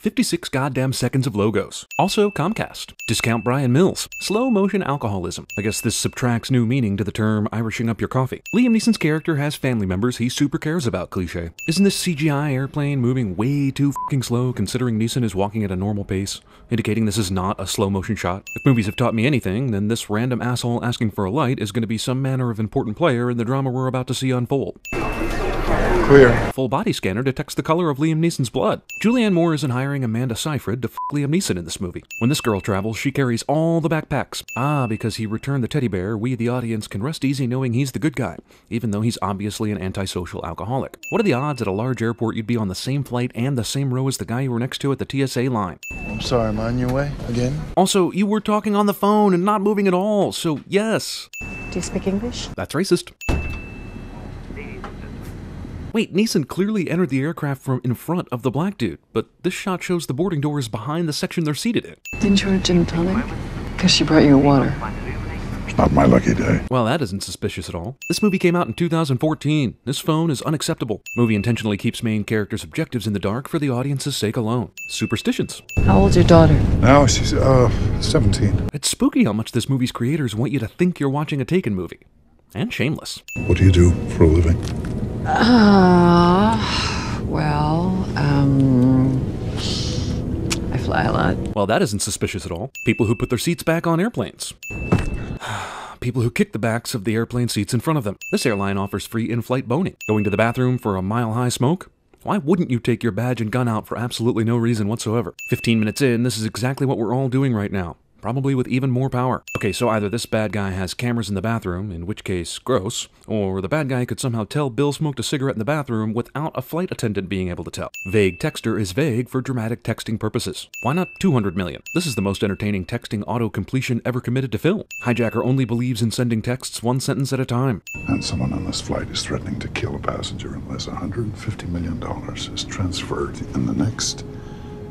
56 goddamn seconds of logos. Also Comcast. Discount Brian Mills. Slow motion alcoholism. I guess this subtracts new meaning to the term Irishing up your coffee. Liam Neeson's character has family members he super cares about cliche. Isn't this CGI airplane moving way too fucking slow considering Neeson is walking at a normal pace, indicating this is not a slow motion shot? If movies have taught me anything, then this random asshole asking for a light is going to be some manner of important player in the drama we're about to see unfold. Clear. Full body scanner detects the color of Liam Neeson's blood. Julianne Moore isn't hiring Amanda Seyfried to f*** Liam Neeson in this movie. When this girl travels, she carries all the backpacks. Ah, because he returned the teddy bear, we the audience can rest easy knowing he's the good guy, even though he's obviously an antisocial alcoholic. What are the odds at a large airport you'd be on the same flight and the same row as the guy you were next to at the TSA line? I'm sorry, am I on your way again? Also, you were talking on the phone and not moving at all, so yes. Do you speak English? That's racist. Wait, Neeson clearly entered the aircraft from in front of the black dude, but this shot shows the boarding doors behind the section they're seated in. Didn't you order gin and tonic? Because she brought you water. It's not my lucky day. Well, that isn't suspicious at all. This movie came out in 2014. This phone is unacceptable. Movie intentionally keeps main characters' objectives in the dark for the audience's sake alone. Superstitions. How old's your daughter? Now she's, 17. It's spooky how much this movie's creators want you to think you're watching a Taken movie. And shameless. What do you do for a living? I fly a lot. Well, that isn't suspicious at all. People who put their seats back on airplanes. People who kick the backs of the airplane seats in front of them. This airline offers free in-flight boning. Going to the bathroom for a mile-high smoke? Why wouldn't you take your badge and gun out for absolutely no reason whatsoever? 15 minutes in, this is exactly what we're all doing right now. Probably with even more power. Okay, so either this bad guy has cameras in the bathroom, in which case, gross, or the bad guy could somehow tell Bill smoked a cigarette in the bathroom without a flight attendant being able to tell. Vague texter is vague for dramatic texting purposes. Why not 200 million? This is the most entertaining texting auto-completion ever committed to film. Hijacker only believes in sending texts one sentence at a time. And someone on this flight is threatening to kill a passenger unless $150 million is transferred in the next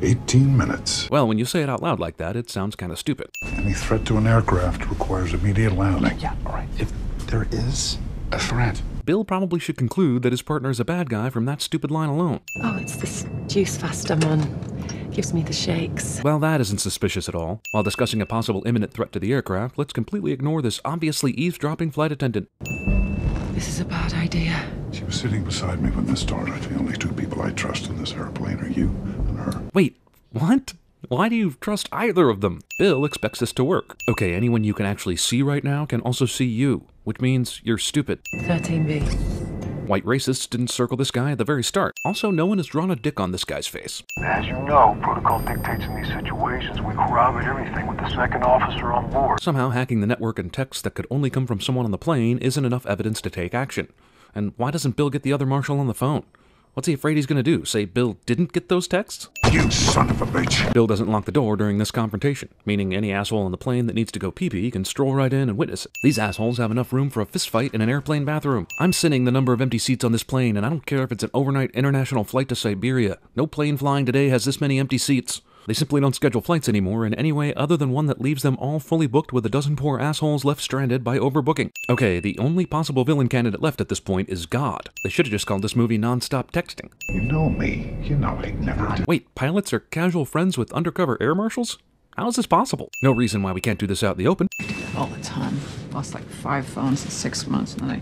18 minutes. Well, when you say it out loud like that, it sounds kind of stupid. Any threat to an aircraft requires immediate landing. Yeah, all right. If there is a threat. Bill probably should conclude that his partner is a bad guy from that stupid line alone. Oh, it's this juice fast I'm on. Gives me the shakes. Well, that isn't suspicious at all. While discussing a possible imminent threat to the aircraft, let's completely ignore this obviously eavesdropping flight attendant. This is a bad idea. She was sitting beside me when this started. The only two people I trust in this airplane are you and her. Wait, what? Why do you trust either of them? Bill expects this to work. Okay, anyone you can actually see right now can also see you, which means you're stupid. 13B. White racists didn't circle this guy at the very start. Also, no one has drawn a dick on this guy's face. As you know, protocol dictates in these situations we corroborate everything with the second officer on board. Somehow hacking the network and texts that could only come from someone on the plane isn't enough evidence to take action. And why doesn't Bill get the other marshal on the phone? What's he afraid he's going to do? Say Bill didn't get those texts? You son of a bitch! Bill doesn't lock the door during this confrontation, meaning any asshole on the plane that needs to go pee-pee can stroll right in and witness it. These assholes have enough room for a fistfight in an airplane bathroom. I'm sinning the number of empty seats on this plane, and I don't care if it's an overnight international flight to Siberia. No plane flying today has this many empty seats. They simply don't schedule flights anymore in any way other than one that leaves them all fully booked with a dozen poor assholes left stranded by overbooking. Okay, the only possible villain candidate left at this point is God. They should have just called this movie Non-Stop Texting. You know me. You know I never did. Wait, pilots are casual friends with undercover air marshals? How is this possible? No reason why we can't do this out in the open. I do that all the time. Lost like 5 phones in 6 months, and then I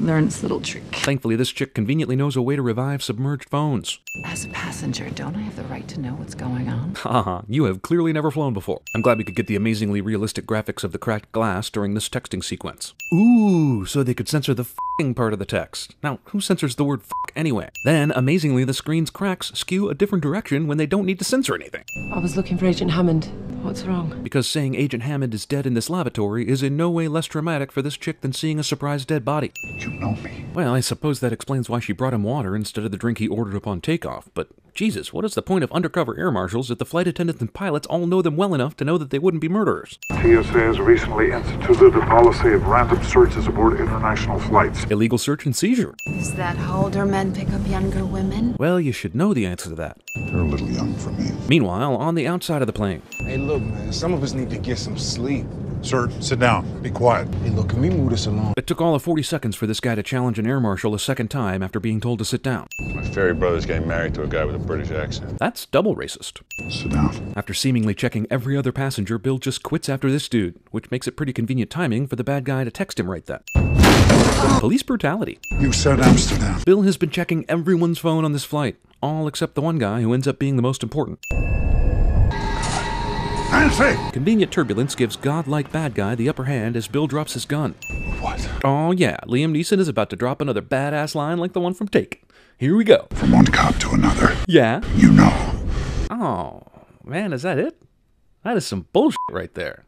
learned this little trick. Thankfully, this chick conveniently knows a way to revive submerged phones. As a passenger, don't I have the right to know what's going on? Haha, you have clearly never flown before. I'm glad we could get the amazingly realistic graphics of the cracked glass during this texting sequence. Ooh, so they could censor the f***ing part of the text. Now, who censors the word f*** anyway? Then, amazingly, the screen's cracks skew a different direction when they don't need to censor anything. I was looking for Agent Hammond. What's wrong? Because saying Agent Hammond is dead in this lavatory is in no way less traumatic for this chick than seeing a surprise dead body. You know me. Well, I suppose that explains why she brought him water instead of the drink he ordered upon takeoff, but Jesus, what is the point of undercover air marshals if the flight attendants and pilots all know them well enough to know that they wouldn't be murderers? TSA has recently instituted a policy of random searches aboard international flights. Illegal search and seizure. Is that how older men pick up younger women? Well, you should know the answer to that. They're a little young for me. Meanwhile, on the outside of the plane. Hey, look, man, some of us need to get some sleep. Sir, sit down. Be quiet. Hey, look, can we move this along? It took all of 40 seconds for this guy to challenge an air marshal a second time after being told to sit down. My fairy brother's getting married to a guy with a British accent. That's double racist. Sit down. After seemingly checking every other passenger, Bill just quits after this dude, which makes it pretty convenient timing for the bad guy to text him right then. Police brutality. You said Amsterdam. Bill has been checking everyone's phone on this flight, all except the one guy who ends up being the most important. Nancy! Convenient turbulence gives godlike bad guy the upper hand as Bill drops his gun. What? Oh yeah, Liam Neeson is about to drop another badass line like the one from Take. Here we go. From one cop to another. Yeah? You know. Oh, man, is that it? That is some bullshit right there.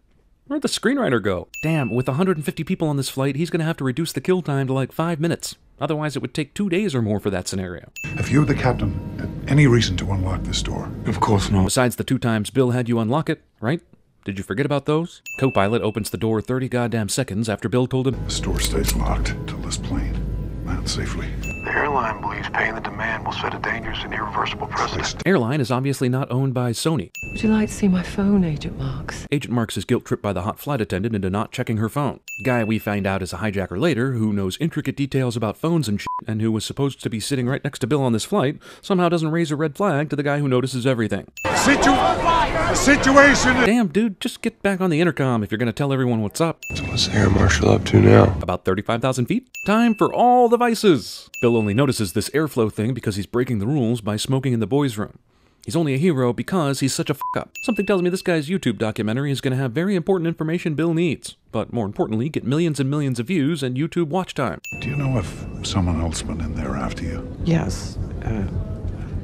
Where'd the screenwriter go? Damn, with 150 people on this flight, he's gonna have to reduce the kill time to like 5 minutes. Otherwise, it would take 2 days or more for that scenario. Have you, the captain, had any reason to unlock this door? Of course not. Besides the 2 times Bill had you unlock it, right? Did you forget about those? Co-pilot opens the door 30 goddamn seconds after Bill told him, This door stays locked till this plane lands safely. The airline believes paying the demand will set a dangerous and irreversible precedent. Airline is obviously not owned by Sony. Would you like to see my phone, Agent Marks? Agent Marks is guilt-tripped by the hot flight attendant into not checking her phone. Guy we find out is a hijacker later, who knows intricate details about phones and shit, and who was supposed to be sitting right next to Bill on this flight, somehow doesn't raise a red flag to the guy who notices everything. The situation is... Damn, dude, just get back on the intercom if you're gonna tell everyone what's up. So what's the air marshal up to now? About 35,000 feet? Time for all the vices! Bill only notices this airflow thing because he's breaking the rules by smoking in the boys' room. He's only a hero because he's such a f***up. Something tells me this guy's YouTube documentary is going to have very important information Bill needs. But more importantly, get millions and millions of views and YouTube watch time. Do you know if someone else went in there after you? Yes.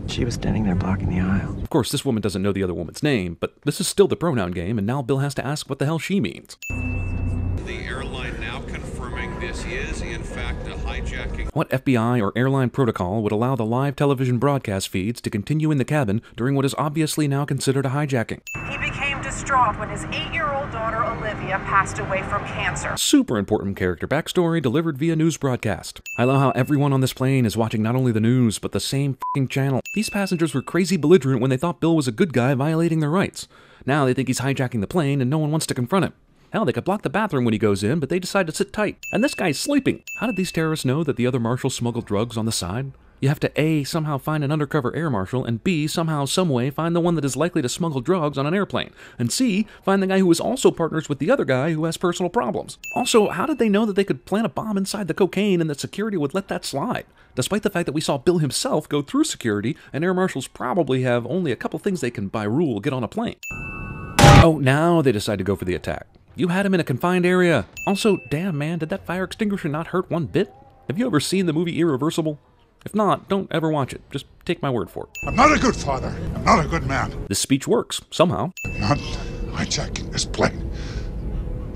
She was standing there blocking the aisle. Of course, this woman doesn't know the other woman's name, but this is still the pronoun game, and now Bill has to ask what the hell she means. The airline now confirming this is, in fact, a hijacking. What FBI or airline protocol would allow the live television broadcast feeds to continue in the cabin during what is obviously now considered a hijacking? He became distraught when his 8-year-old daughter Olivia passed away from cancer. Super important character backstory delivered via news broadcast. I love how everyone on this plane is watching not only the news, but the same f***ing channel. These passengers were crazy belligerent when they thought Bill was a good guy violating their rights. Now they think he's hijacking the plane and no one wants to confront him. Hell, they could block the bathroom when he goes in, but they decide to sit tight. And this guy's sleeping. How did these terrorists know that the other marshals smuggled drugs on the side? You have to A, somehow find an undercover air marshal, and B, somehow, someway find the one that is likely to smuggle drugs on an airplane, and C, find the guy who is also partners with the other guy who has personal problems. Also, how did they know that they could plant a bomb inside the cocaine and that security would let that slide? Despite the fact that we saw Bill himself go through security, and air marshals probably have only a couple things they can, by rule, get on a plane. Oh, now they decide to go for the attack. You had him in a confined area. Also, damn man, did that fire extinguisher not hurt one bit? Have you ever seen the movie Irreversible? If not, don't ever watch it. Just take my word for it. I'm not a good father. I'm not a good man. This speech works, somehow. I'm not hijacking this plane.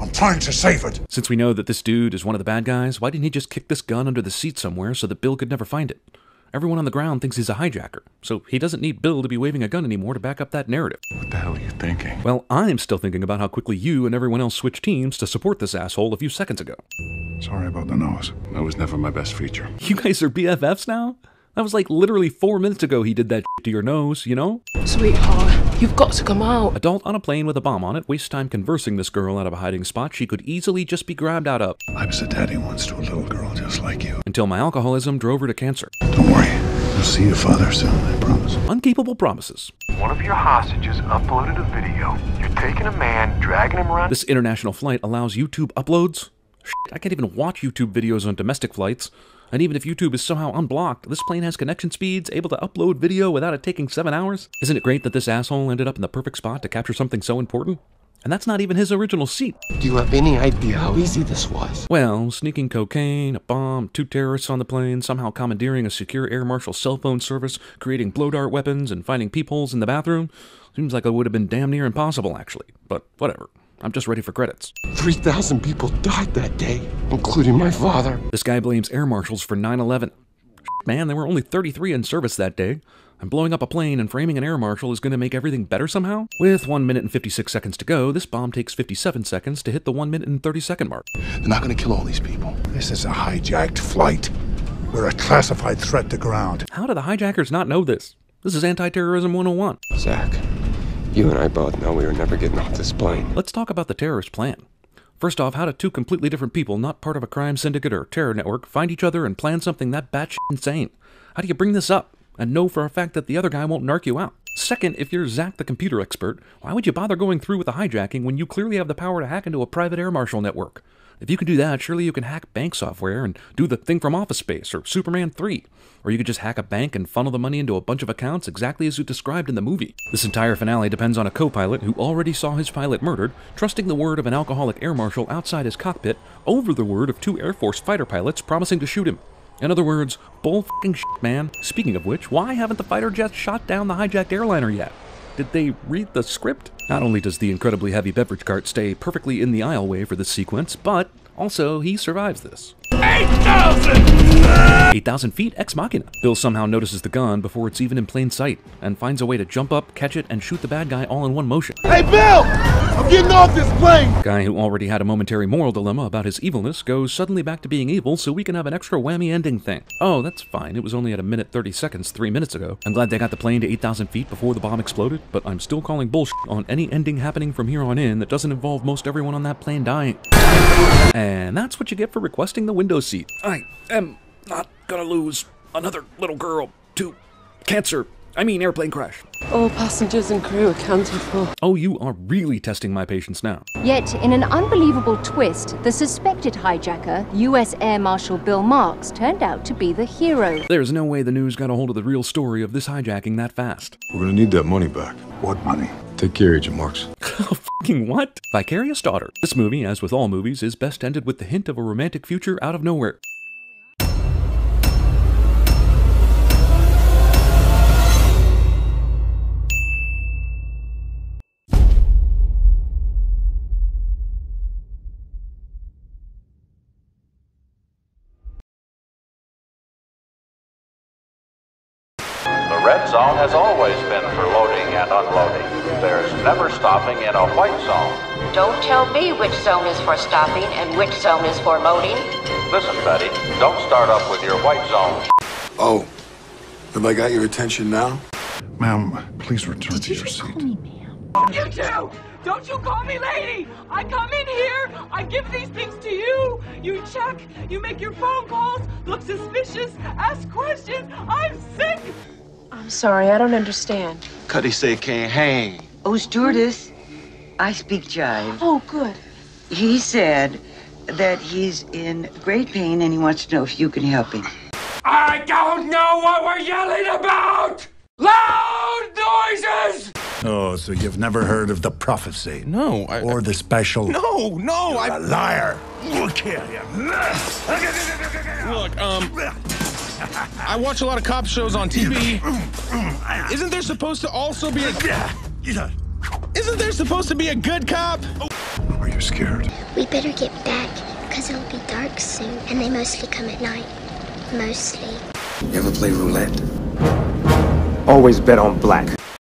I'm trying to save it. Since we know that this dude is one of the bad guys, why didn't he just kick this gun under the seat somewhere so that Bill could never find it? Everyone on the ground thinks he's a hijacker, so he doesn't need Bill to be waving a gun anymore to back up that narrative. What the hell are you thinking? Well, I'm still thinking about how quickly you and everyone else switched teams to support this asshole a few seconds ago. Sorry about the nose. That was never my best feature. You guys are BFFs now? That was like literally 4 minutes ago he did that to your nose, you know? Sweetheart, you've got to come out. Adult on a plane with a bomb on it wastes time conversing this girl out of a hiding spot she could easily just be grabbed out of. I was a daddy once to a little girl just like you. Until my alcoholism drove her to cancer. Don't worry. You'll see your father soon, I promise. Uncapable promises. One of your hostages uploaded a video. You're taking a man, dragging him around. This international flight allows YouTube uploads? Shit, I can't even watch YouTube videos on domestic flights. And even if YouTube is somehow unblocked, this plane has connection speeds able to upload video without it taking 7 hours? Isn't it great that this asshole ended up in the perfect spot to capture something so important? And that's not even his original seat. Do you have any idea how easy this was? Well, sneaking cocaine, a bomb, 2 terrorists on the plane, somehow commandeering a secure air marshal cell phone service, creating blow dart weapons, and finding peepholes in the bathroom. Seems like it would have been damn near impossible, actually. But whatever. I'm just ready for credits. 3,000 people died that day, including my father. This guy blames air marshals for 9/11. Man, there were only 33 in service that day. And blowing up a plane and framing an air marshal is going to make everything better somehow? With 1 minute and 56 seconds to go, this bomb takes 57 seconds to hit the 1 minute and 30 second mark. They're not gonna kill all these people. This is a hijacked flight. We're a classified threat to ground. How do the hijackers not know this? This is anti-terrorism 101. Zach, you and I both know we were never getting off this plane. Let's talk about the terrorist plan. First off, how do two completely different people, not part of a crime syndicate or terror network, find each other and plan something that batshit insane? How do you bring this up and know for a fact that the other guy won't narc you out? Second, if you're Zach the computer expert, why would you bother going through with the hijacking when you clearly have the power to hack into a private air marshal network? If you can do that, surely you can hack bank software and do the thing from Office Space or Superman 3. Or you could just hack a bank and funnel the money into a bunch of accounts exactly as you described in the movie. This entire finale depends on a co-pilot who already saw his pilot murdered, trusting the word of an alcoholic air marshal outside his cockpit over the word of 2 Air Force fighter pilots promising to shoot him. In other words, bull f***ing shit, man. Speaking of which, why haven't the fighter jets shot down the hijacked airliner yet? Did they read the script? Not only does the incredibly heavy beverage cart stay perfectly in the aisleway for this sequence, but also he survives this. 8,000 feet ex machina. Bill somehow notices the gun before it's even in plain sight, and finds a way to jump up, catch it, and shoot the bad guy all in one motion. Hey, Bill! I'm getting off this plane! Guy who already had a momentary moral dilemma about his evilness goes suddenly back to being evil so we can have an extra whammy ending thing. Oh, that's fine. It was only at 1 minute 30 seconds 3 minutes ago. I'm glad they got the plane to 8,000 feet before the bomb exploded, but I'm still calling bullshit on any ending happening from here on in that doesn't involve most everyone on that plane dying. And that's what you get for requesting the window seat. I am not gonna lose another little girl to cancer. I mean airplane crash. All passengers and crew accounted for. Oh, you are really testing my patience now. Yet, in an unbelievable twist, the suspected hijacker, U.S. Air Marshal Bill Marks, turned out to be the hero. There's no way the news got a hold of the real story of this hijacking that fast. We're gonna need that money back. What money? Take care, Agent Marks. Fucking what? Vicarious daughter. This movie, as with all movies, is best ended with the hint of a romantic future out of nowhere. The red zone has always been for loading and unloading. There's never stopping in a white zone. Don't tell me which zone is for stopping and which zone is for loading. Listen, Betty, don't start up with your white zone. Oh, have I got your attention now? Ma'am, please return to your seat. You too! Don't you call me lady! I come in here, I give these things to you, you check, you make your phone calls, look suspicious, ask questions, I'm sick! I'm sorry, I don't understand. Cuddy say can't hang. Oh, stewardess, I speak jive. Oh, good. He said that he's in great pain and he wants to know if you can help him. I don't know what we're yelling about! Loud noises! Oh, so you've never heard of the prophecy? No, or the special? No, You're a liar. We'll kill you. Look, I watch a lot of cop shows on TV. Isn't there supposed to also be a... Isn't there supposed to be a good cop? Are you scared? We better get back, because it'll be dark soon, and they mostly come at night. Mostly. You ever play roulette? Always bet on black.